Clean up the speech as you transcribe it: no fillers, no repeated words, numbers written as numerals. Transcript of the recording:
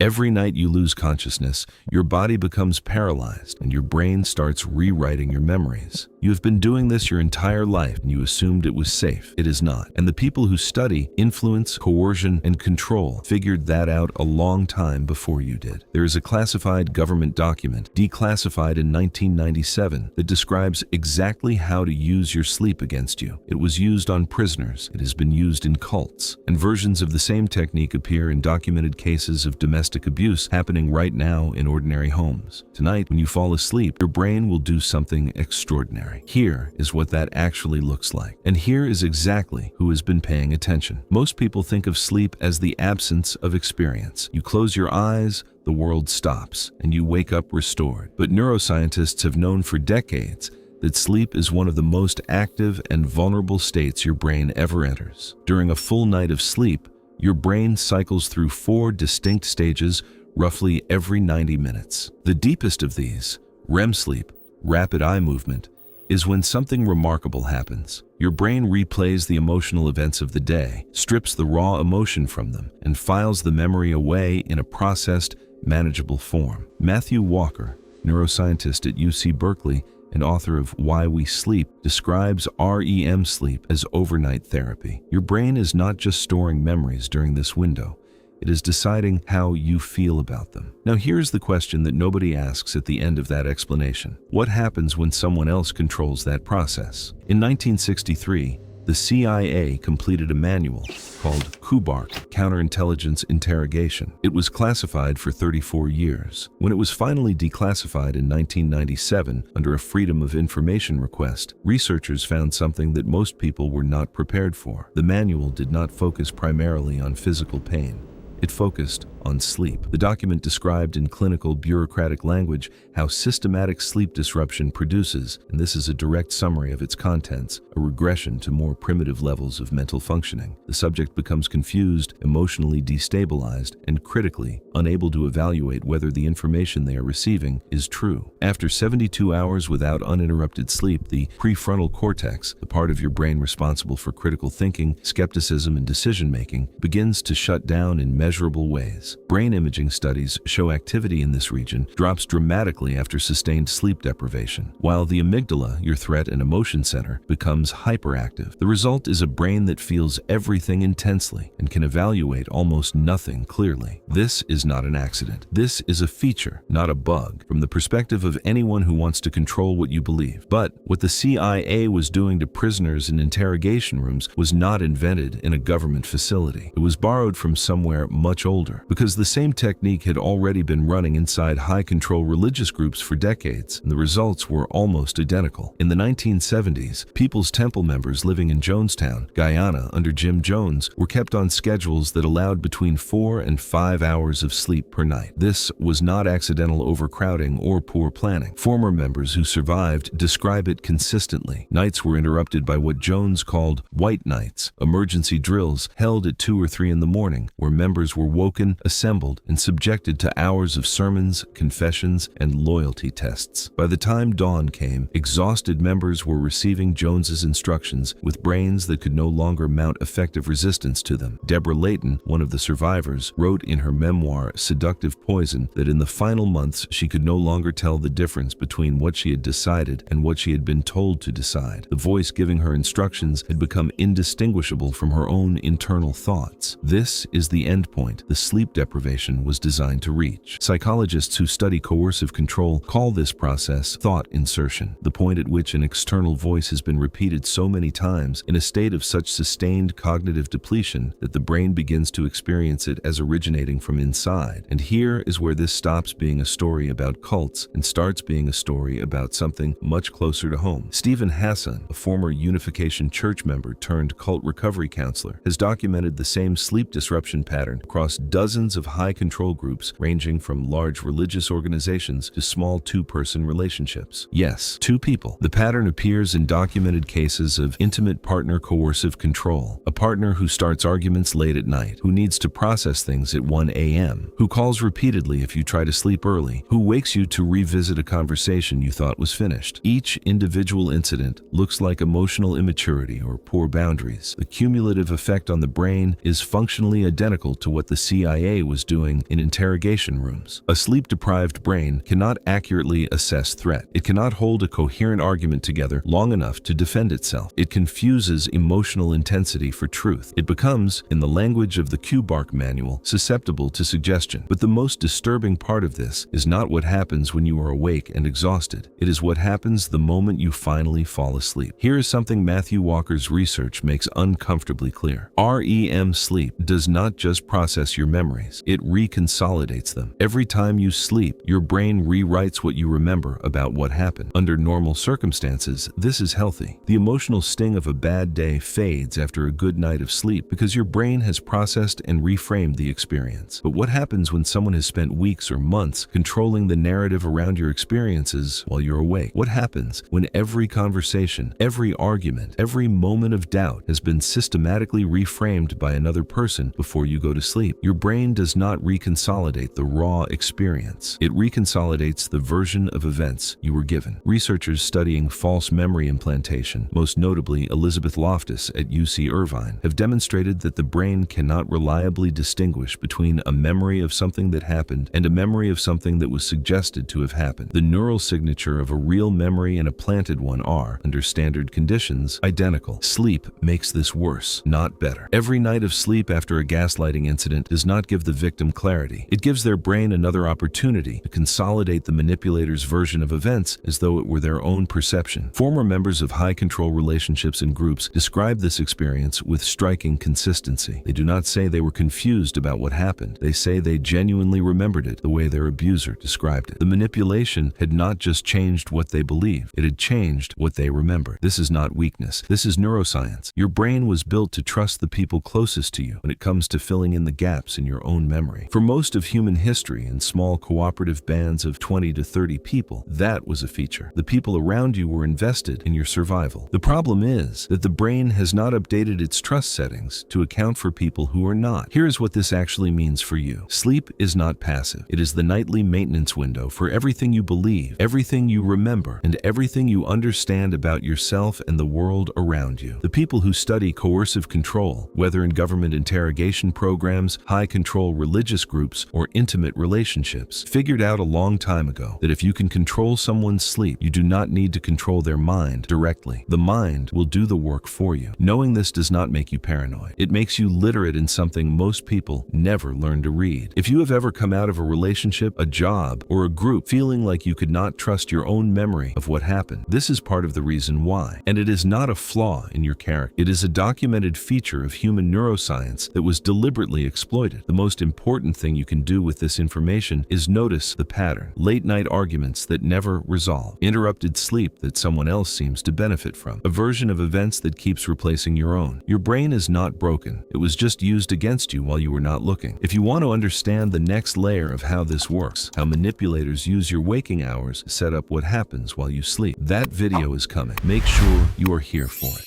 Every night you lose consciousness, your body becomes paralyzed and your brain starts rewriting your memories. You have been doing this your entire life and you assumed it was safe. It is not. And the people who study influence, coercion, and control figured that out a long time before you did. There is a classified government document, declassified in 1997, that describes exactly how to use your sleep against you. It was used on prisoners. It has been used in cults. And versions of the same technique appear in documented cases of domestic abuse happening right now in ordinary homes. Tonight, when you fall asleep, your brain will do something extraordinary. Here is what that actually looks like. And here is exactly who has been paying attention. Most people think of sleep as the absence of experience. You close your eyes, the world stops, and you wake up restored. But neuroscientists have known for decades that sleep is one of the most active and vulnerable states your brain ever enters. During a full night of sleep, your brain cycles through 4 distinct stages roughly every 90 minutes. The deepest of these, REM sleep, rapid eye movement, is when something remarkable happens. Your brain replays the emotional events of the day, strips the raw emotion from them, and files the memory away in a processed, manageable form. Matthew Walker, neuroscientist at UC Berkeley and author of Why We Sleep, describes REM sleep as overnight therapy. Your brain is not just storing memories during this window, it is deciding how you feel about them. Now here's the question that nobody asks at the end of that explanation. What happens when someone else controls that process? In 1963, the CIA completed a manual called KUBARK, Counterintelligence Interrogation. It was classified for 34 years. When it was finally declassified in 1997 under a Freedom of Information request, researchers found something that most people were not prepared for. The manual did not focus primarily on physical pain. It focused on sleep. The document described in clinical bureaucratic language how systematic sleep disruption produces, and this is a direct summary of its contents, a regression to more primitive levels of mental functioning. The subject becomes confused, emotionally destabilized, and critically unable to evaluate whether the information they are receiving is true. After 72 hours without uninterrupted sleep, the prefrontal cortex, the part of your brain responsible for critical thinking, skepticism, and decision-making, begins to shut down in measurable ways. Brain imaging studies show activity in this region drops dramatically after sustained sleep deprivation, while the amygdala, your threat and emotion center, becomes hyperactive. The result is a brain that feels everything intensely and can evaluate almost nothing clearly. This is not an accident. This is a feature, not a bug, from the perspective of anyone who wants to control what you believe. But what the CIA was doing to prisoners in interrogation rooms was not invented in a government facility. It was borrowed from somewhere much older, because the same technique had already been running inside high-control religious groups for decades, and the results were almost identical. In the 1970s, People's Temple members living in Jonestown, Guyana, under Jim Jones, were kept on schedules that allowed between 4 and 5 hours of sleep per night. This was not accidental overcrowding or poor planning. Former members who survived describe it consistently. Nights were interrupted by what Jones called white nights, emergency drills held at 2 or 3 in the morning, where members were woken, assembled, and subjected to hours of sermons, confessions, and loyalty tests. By the time dawn came, exhausted members were receiving Jones's instructions with brains that could no longer mount effective resistance to them. Deborah Layton, one of the survivors, wrote in her memoir, Seductive Poison, that in the final months she could no longer tell the difference between what she had decided and what she had been told to decide. The voice giving her instructions had become indistinguishable from her own internal thoughts. This is the end point the sleep deprivation was designed to reach. Psychologists who study coercive control call this process thought insertion, the point at which an external voice has been repeated so many times in a state of such sustained cognitive depletion that the brain begins to experience it as originating from inside. And here is where this stops being a story about cults and starts being a story about something much closer to home. Stephen Hassan, a former Unification Church member turned cult recovery counselor, has documented the same sleep disruption pattern across dozens of high-control groups ranging from large religious organizations to small two-person relationships. Yes, 2 people. The pattern appears in documented cases of intimate partner coercive control, a partner who starts arguments late at night, who needs to process things at 1 a.m., who calls repeatedly if you try to sleep early, who wakes you to revisit a conversation you thought was finished. Each individual incident looks like emotional immaturity or poor boundaries. The cumulative effect on the brain is functionally identical to what the CIA was doing in interrogation rooms. A sleep-deprived brain cannot accurately assess threat. It cannot hold a coherent argument together long enough to defend itself. It confuses emotional intensity for truth. It becomes, in the language of the KUBARK manual, susceptible to suggestion. But the most disturbing part of this is not what happens when you are awake and exhausted. It is what happens the moment you finally fall asleep. Here is something Matthew Walker's research makes uncomfortably clear. REM sleep does not just process your memories, it reconsolidates them. Every time you sleep, your brain rewrites what you remember about what happened. Under normal circumstances, this is healthy. The emotional sting of a bad day fades after a good night of sleep because your brain has processed and reframed the experience. But what happens when someone has spent weeks or months controlling the narrative around your experiences while you're awake? What happens when every conversation, every argument, every moment of doubt has been systematically reframed by another person before you go to sleep? Your brain does not reconsolidate the raw experience. It reconsolidates the version of events you were given. Researchers studying false memory implantation, most notably Elizabeth Loftus at UC Irvine, have demonstrated that the brain cannot reliably distinguish between a memory of something that happened and a memory of something that was suggested to have happened. The neural signature of a real memory and a planted one are, under standard conditions, identical. Sleep makes this worse, not better. Every night of sleep after a gaslighting incident does not give the victim clarity. It gives their brain another opportunity to consolidate the manipulator's version of events as though it were their own perception. Former members of high-control relationships and groups describe this experience with striking consistency. They do not say they were confused about what happened. They say they genuinely remembered it the way their abuser described it. The manipulation had not just changed what they believed, it had changed what they remembered. This is not weakness. This is neuroscience. Your brain was built to trust the people closest to you when it comes to filling in the gaps in your own memory. For most of human history, in small cooperative bands of 20 to 30 people, that was a feature. The people around you were invested in your survival. The problem is that the brain has not updated its trust settings to account for people who are not. Here is what this actually means for you. Sleep is not passive. It is the nightly maintenance window for everything you believe, everything you remember, and everything you understand about yourself and the world around you. The people who study coercive control, whether in government interrogation programs, high-control religious groups, or intimate relationships, figured out a long time ago that if you can control someone's sleep, you do not need to control their mind directly. The mind will do the work for you. Knowing this does not make you paranoid. It makes you literate in something most people never learn to read. If you have ever come out of a relationship, a job, or a group feeling like you could not trust your own memory of what happened, this is part of the reason why. And it is not a flaw in your character. It is a documented feature of human neuroscience that was deliberately exploited. The most important thing you can do with this information is notice the pattern. Late-night arguments that never resolve. Interrupted sleep that someone else seems to benefit from. A version of events that keeps replacing your own. Your brain is not broken. It was just used against you while you were not looking. If you want to understand the next layer of how this works, how manipulators use your waking hours to set up what happens while you sleep, that video is coming. Make sure you are here for it.